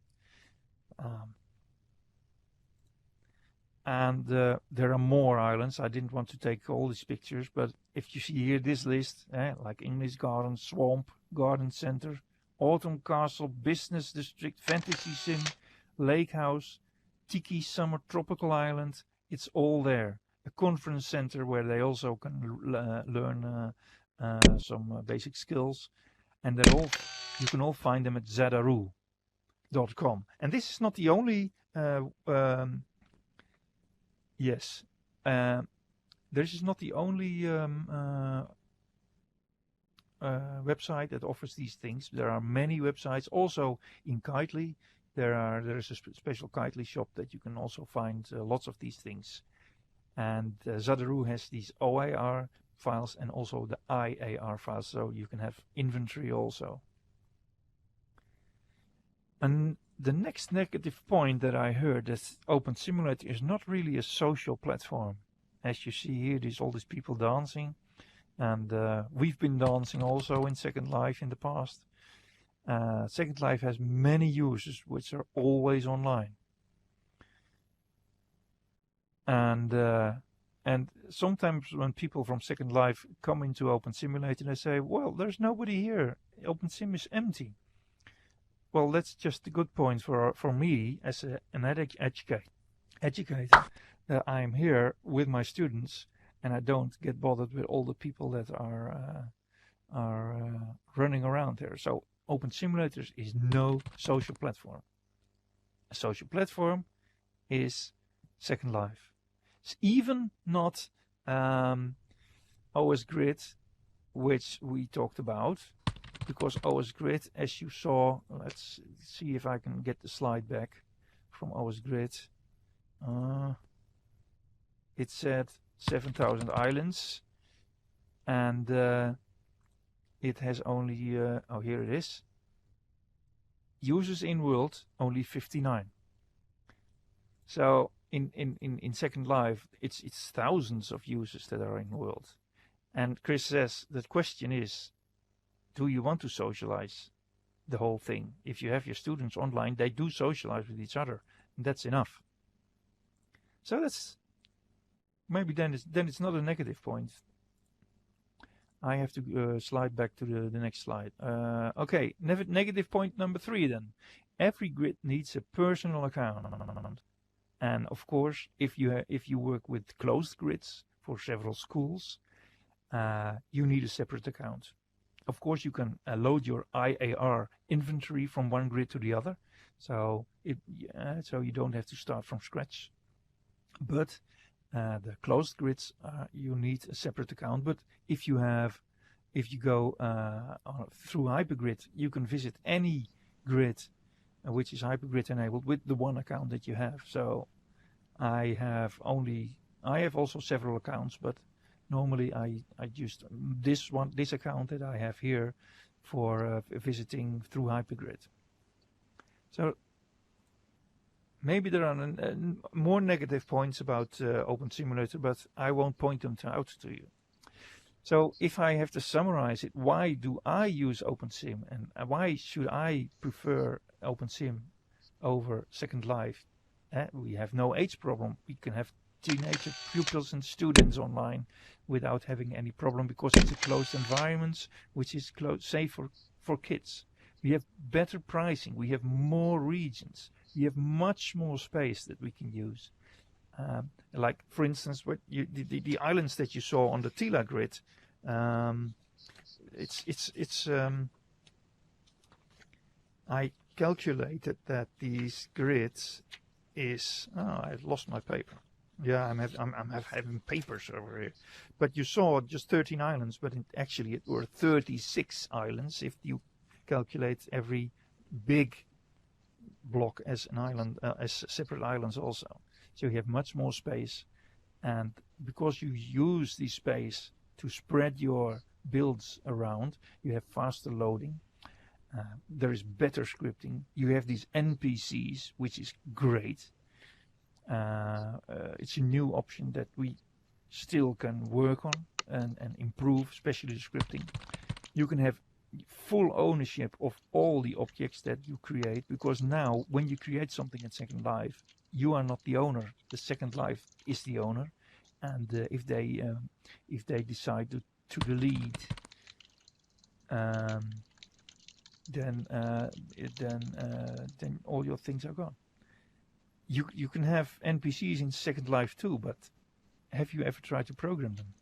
And there are more islands. I didn't want to take all these pictures, but if you see here this list, like English Garden, Swamp, Garden Center, Autumn Castle, Business District, Fantasy Sim, Lake House, Tiki Summer, Tropical Island, it's all there. A conference center where they also can learn some basic skills, and you can all find them at zadaru.com. And this is not the only this is not the only website that offers these things. There are many websites. Also in Kitely, there is a special Kitely shop that you can also find lots of these things. And Zadaru has these OAR files and also the IAR files, so you can have inventory also. And the next negative point that I heard, that Open Simulator is not really a social platform. As you see here, there's all these people dancing, and we've been dancing also in Second Life in the past. Second Life has many users which are always online. And sometimes when people from Second Life come into Open Simulator, they say, well, there's nobody here. Open Sim is empty. Well, that's just a good point for me as an educator. I'm here with my students, and I don't get bothered with all the people that are running around here. So Open Simulators is no social platform. A social platform is Second Life. It's even not OS Grid, which we talked about. Because OS Grid, as you saw, let's see if I can get the slide back from OS Grid. It said 7,000 islands, and it has only, here it is. Users in world, only 59. So in Second Life, it's thousands of users that are in world. And Chris says, the question is, do you want to socialize the whole thing? If you have your students online, they do socialize with each other, and that's enough. So that's maybe then it's not a negative point. I have to slide back to the next slide. Okay, negative point number 3 then. every grid needs a personal account. And of course, if you work with closed grids for several schools, you need a separate account. Of course, you can load your IAR inventory from one grid to the other, so you don't have to start from scratch. But the closed grids, you need a separate account. But if you go through Hypergrid, you can visit any grid which is Hypergrid enabled with the one account that you have. So I have also several accounts, but normally I used this account that I have here for visiting through Hypergrid. So maybe there are more negative points about Open Simulator, but I won't point them out to you. So if I have to summarize it, why do I use OpenSim, and why should I prefer OpenSim over Second Life? We have no age problem. We can have teenager pupils and students online without having any problem, because it's a closed environment which is safe for kids. We have better pricing. We have more regions. We have much more space that we can use. Like, for instance, the islands that you saw on the Tila grid, I calculated that these grids is. Oh, I lost my paper. Yeah, I'm having papers over here. But you saw just 13 islands, but actually it were 36 islands if you calculate every big block as an island, as separate islands also. So you have much more space, and because you use this space to spread your builds around, you have faster loading. There is better scripting. You have these NPCs, which is great. It's a new option that we still can work on and improve, especially the scripting. You can have full ownership of all the objects that you create, because now when you create something in Second Life, you are not the owner. The Second Life is the owner, and if they decide to delete, then all your things are gone. You can have NPCs in Second Life too, but have you ever tried to program them?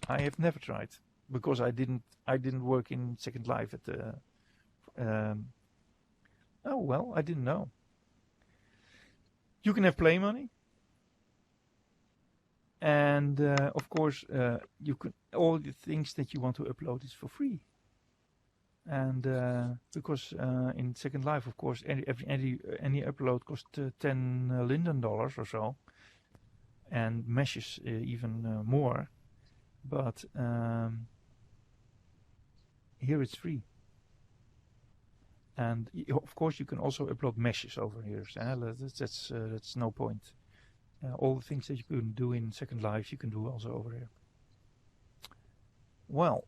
I have never tried, because I didn't work in Second Life at the. Oh well, I didn't know. You can have play money, and of course you can, all the things that you want to upload is for free. And because in Second Life, of course, any upload cost $10 Linden or so, and meshes even more. But here it's free. And of course, you can also upload meshes over here. So that's no point. All the things that you can do in Second Life, you can do also over here. Well,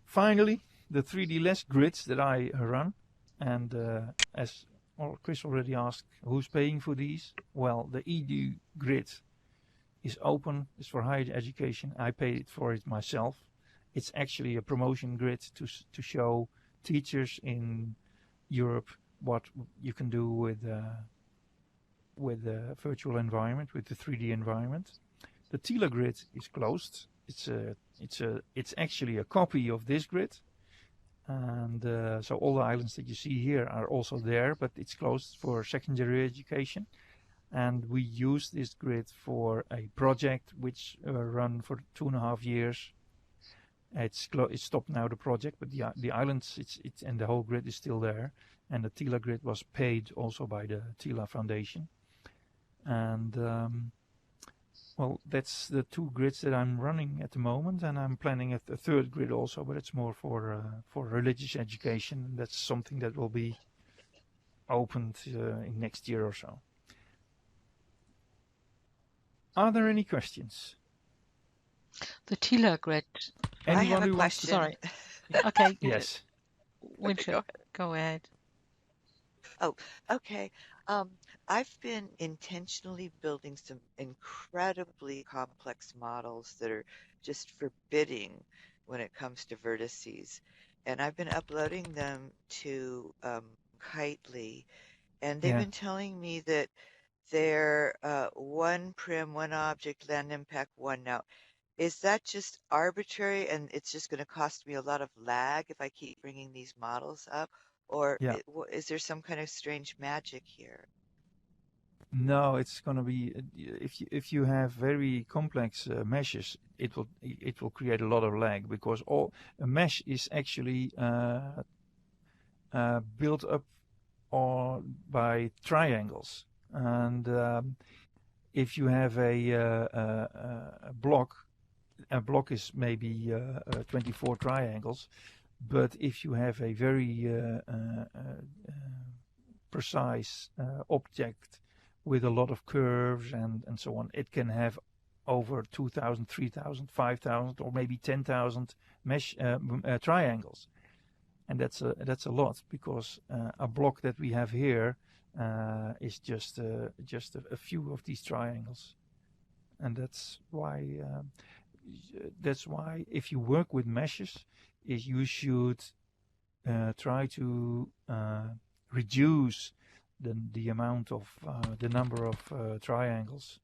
finally, the 3D less grids that I run, and as Chris already asked, who's paying for these? Well, the EDU grid is open. It's for higher education. I paid for it myself. It's actually a promotion grid to show teachers in Europe what you can do with the virtual environment, with the 3D environment. The Tila grid is closed. It's actually a copy of this grid, and so all the islands that you see here are also there, but it's closed for secondary education. And we use this grid for a project which run for 2.5 years. It's stopped now, the project, but the islands and the whole grid is still there. And the Tila grid was paid also by the Tila Foundation. And well, that's the 2 grids that I'm running at the moment, and I'm planning a third grid also, but it's more for religious education. That's something that will be opened in next year or so. Are there any questions? The Tila grid. I have a question. Sorry. Okay. Yes. Winter, go ahead. Oh, okay. I've been intentionally building some incredibly complex models that are just forbidding when it comes to vertices. and I've been uploading them to Kitely, and they've Yeah. been telling me that they're one prim, one object, land impact, one. Now, is that just arbitrary and it's just going to cost me a lot of lag if I keep bringing these models up? Or Yeah. is there some kind of strange magic here? No, it's going to be if you have very complex meshes, it will create a lot of lag because all a mesh is actually built up or by triangles, and if you have a block, a block is maybe 24 triangles, but if you have a very precise object with a lot of curves and so on, it can have over 2,000, 3,000, 5,000, or maybe 10,000 mesh triangles, and that's a lot because a block that we have here is just a few of these triangles, and that's why if you work with meshes, is you should try to reduce the amount of the number of triangles.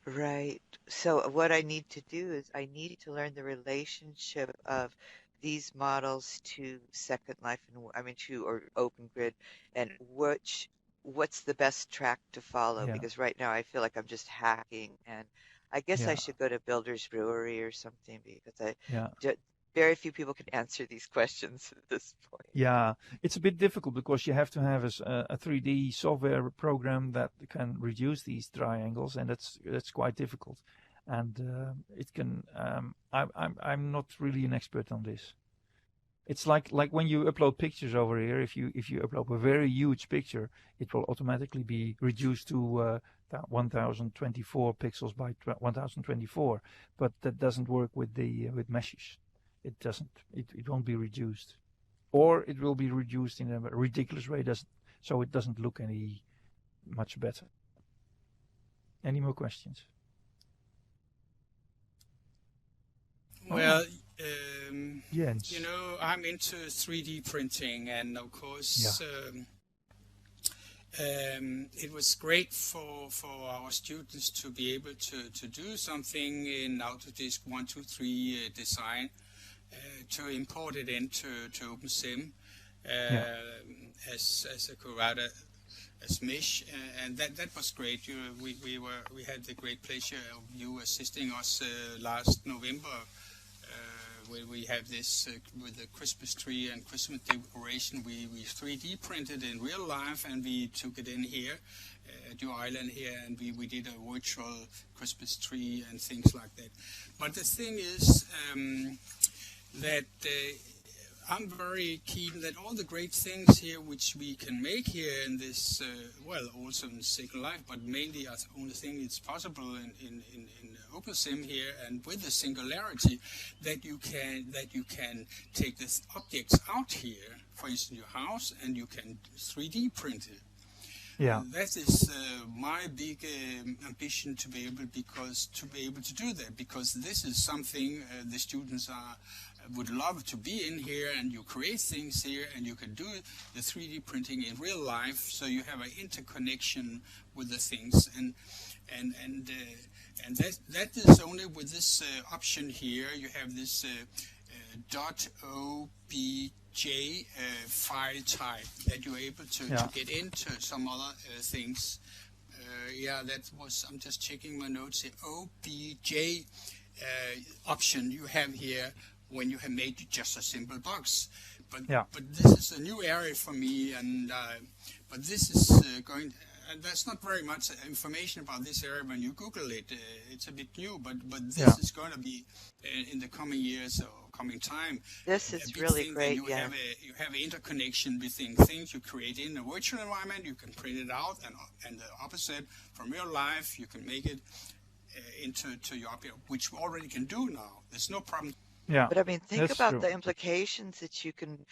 Right. So what I need to do is I need to learn the relationship of these models to Second Life and or OpenGrid, and what's the best track to follow, Yeah, because right now I feel like I'm just hacking, and I guess I yeah, should go to Builder's Brewery or something because yeah. very few people can answer these questions at this point. Yeah, it's a bit difficult because you have to have a 3D software program that can reduce these triangles, and that's quite difficult. And it can. I'm not really an expert on this. It's like when you upload pictures over here. If you upload a very huge picture, it will automatically be reduced to 1024 pixels by 1024. But that doesn't work with the with meshes. It doesn't. It won't be reduced, or it will be reduced in a ridiculous way. So it doesn't look any much better. Any more questions? Well, Jens. you know, I'm into 3D printing, and of course, Yeah. it was great for our students to be able to do something in Autodesk 123 design, to import it into OpenSim as a Corada as mesh, and that was great. We had the great pleasure of you assisting us last November, where we have this with the Christmas tree and Christmas decoration. We 3D printed in real life, and we took it in here at your island here, and we did a virtual Christmas tree and things like that. But the thing is that I'm very keen that all the great things here which we can make here in this, well, also in Second Life, but mainly I only think it's possible in OpenSim here, and with the singularity that you can take the objects out here, for instance your house, and you can 3D print it. Yeah. That is my big ambition to be able to do that, because this is something the students would love to be in here, and you create things here, and you can do the 3D printing in real life, so you have an interconnection with the things, and that is only with this option here. You have this .obj file type that you're able to get into some other things. I'm just checking my notes here. OBJ option you have here when you have made just a simple box. But this is a new area for me, and but this is going. And there's not very much information about this area when you Google it. It's a bit new, but this is going to be in the coming years or coming time. This is really great. You have an interconnection between things you create in a virtual environment. You can print it out, and the opposite from real life, you can make it into your object, which we already can do now. There's no problem. Yeah. But I mean, think about true. the implications that you can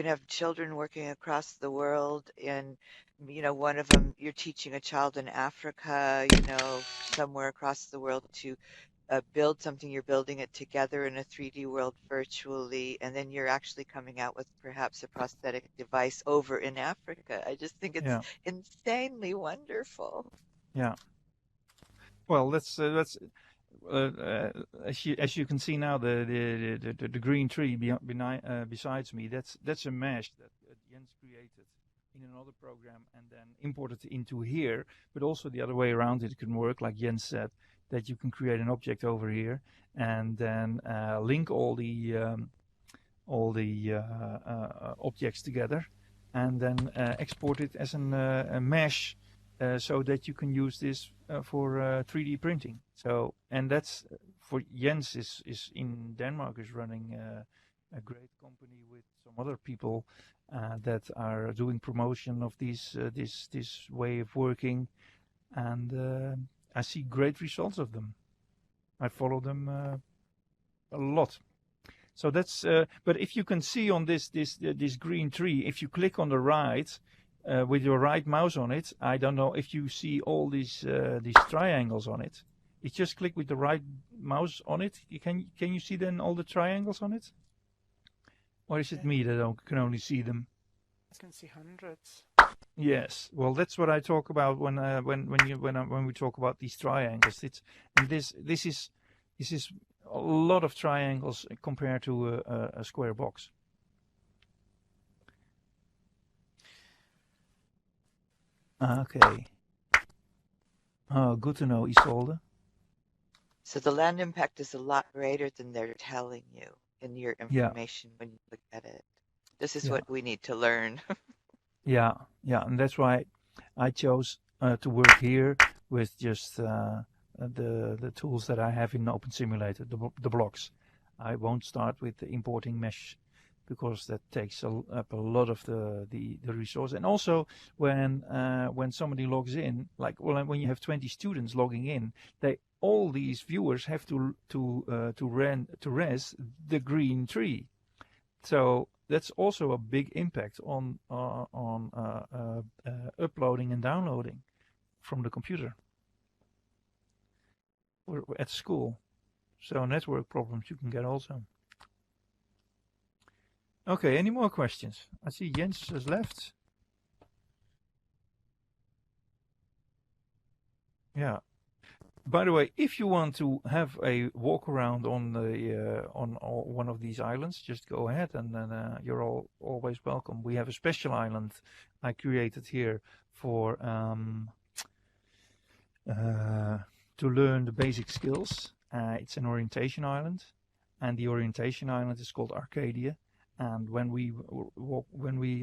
have children working across the world, and one of them, you're teaching a child in Africa, somewhere across the world, to build something, you're building it together in a 3D world virtually, and then you're actually coming out with perhaps a prosthetic device over in Africa. I just think it's Yeah. insanely wonderful. Yeah. Well, that's as you can see now, the green tree besides me. That's a mesh that Jens created in another program and then imported into here. But also the other way around, it can work like Jens said, that you can create an object over here and then link all the objects together, and then export it as a mesh, so that you can use this for 3D printing. So, and that's for Jens is in Denmark, is running a great company with some other people that are doing promotion of this way of working, and I see great results of them. I follow them a lot. So that's, but if you can see on this green tree, if you click on the right with your right mouse on it, I don't know if you see all these triangles on it. You just click with the right mouse on it. Can you see then all the triangles on it? Or is it me that can only see them? I can see hundreds. Yes, well, that's what I talk about when we talk about these triangles. This is a lot of triangles compared to a square box. Okay. Oh, good to know, Isolde. So the land impact is a lot greater than they're telling you in your information when you look at it. This is what we need to learn. Yeah, and that's why I chose to work here with just the tools that I have in Open Simulator, the blocks. I won't start with importing mesh because that takes up a lot of the resource. And also when somebody logs in, like when you have 20 students logging in, all these viewers have to res the green tree. So that's also a big impact on uploading and downloading from the computer or at school. So network problems you can get also. Okay, any more questions? I see Jens has left. Yeah. By the way, if you want to have a walk around on one of these islands, just go ahead, and then you're always welcome. We have a special island I created here for to learn the basic skills. It's an orientation island, and the orientation island is called Arcadia. And when we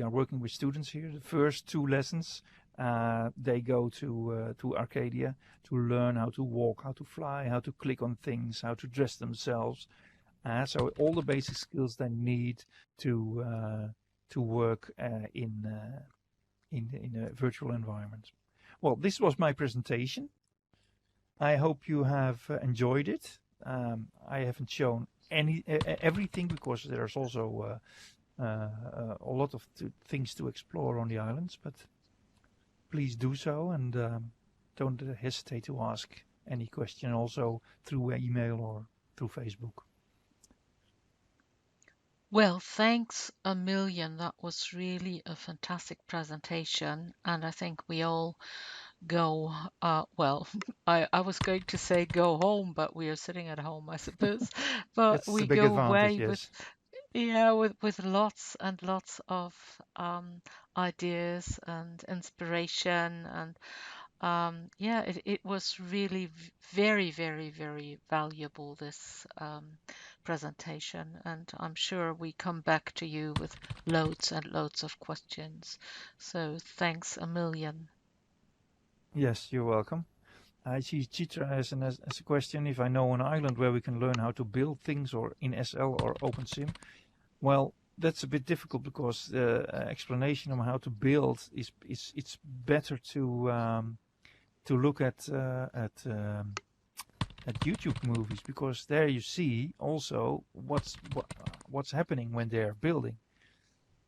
are working with students here, the first 2 lessons, they go to Arcadia to learn how to walk, how to fly, how to click on things, how to dress themselves. So all the basic skills they need to work in a virtual environment. Well, this was my presentation. I hope you have enjoyed it. I haven't shown everything because there's also a lot of things to explore on the islands, but please do so, and don't hesitate to ask any question also through email or through Facebook. Well, thanks a million. That was really a fantastic presentation, and I think we all go, well, I was going to say go home, but we are sitting at home, I suppose. But That's we the big go advantage, away yes. with lots and lots of ideas and inspiration, and it was really very, very, very valuable, this presentation, and I'm sure we come back to you with loads and loads of questions. So thanks a million. Yes, you're welcome. I see Chitra as a question, if I know an island where we can learn how to build things or in SL or OpenSim. Well, that's a bit difficult because the explanation on how to build it's better to look at YouTube movies, because there you see also what's happening when they're building.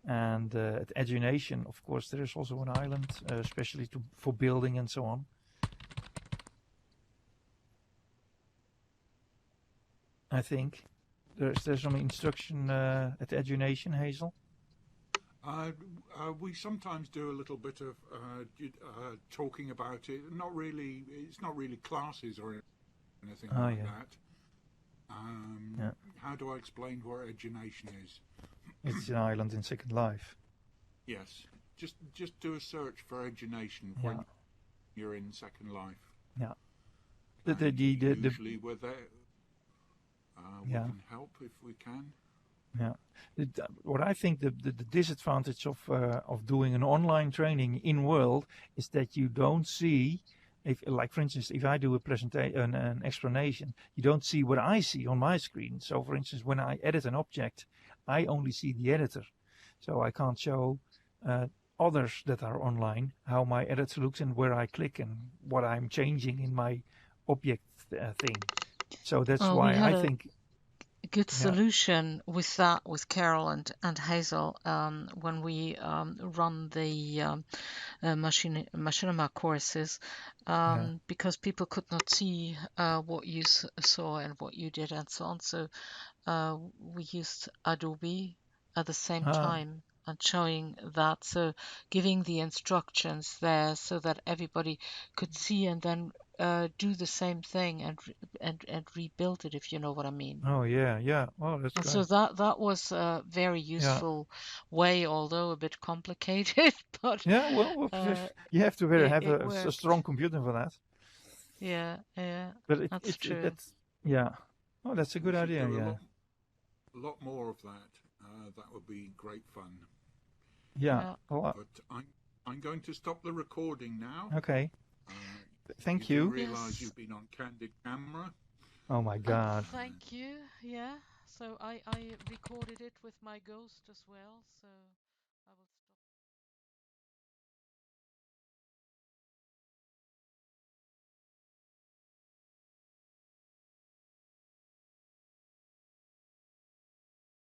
And at Edge Nation, of course, there is also an island, especially for building and so on. I think. There's some instruction at Edunation, Hazel. We sometimes do a little bit of talking about it. Not really. It's not really classes or anything like that. How do I explain what Edunation is? It's an island in Second Life. Yes. Just do a search for Edunation when you're in Second Life. Yeah. Usually we're there. We can help if we can. Yeah. What I think the disadvantage of doing an online training in world is that you don't see, if, like for instance, if I do a presentation, an explanation, you don't see what I see on my screen. So for instance, when I edit an object, I only see the editor. So I can't show others that are online how my edit looks and where I click and what I'm changing in my object thing. So that's why I think good solution with that with Carol and Hazel when we run the machinima courses because people could not see what you saw and what you did and so on. So we used Adobe at the same time and showing that, so giving the instructions there so that everybody could see and then do the same thing and rebuild it, if you know what I mean. Oh yeah. Oh, that's and great. so that was a very useful way, although a bit complicated. But well, you have to have a strong computer for that. Yeah. But that's true. Oh, that's a good idea. A lot more of that. That would be great fun. Yeah. But I'm going to stop the recording now. Okay. Thank you. Realize you've been on candid camera. Oh my God. Thank you. Yeah. So I recorded it with my ghost as well. So.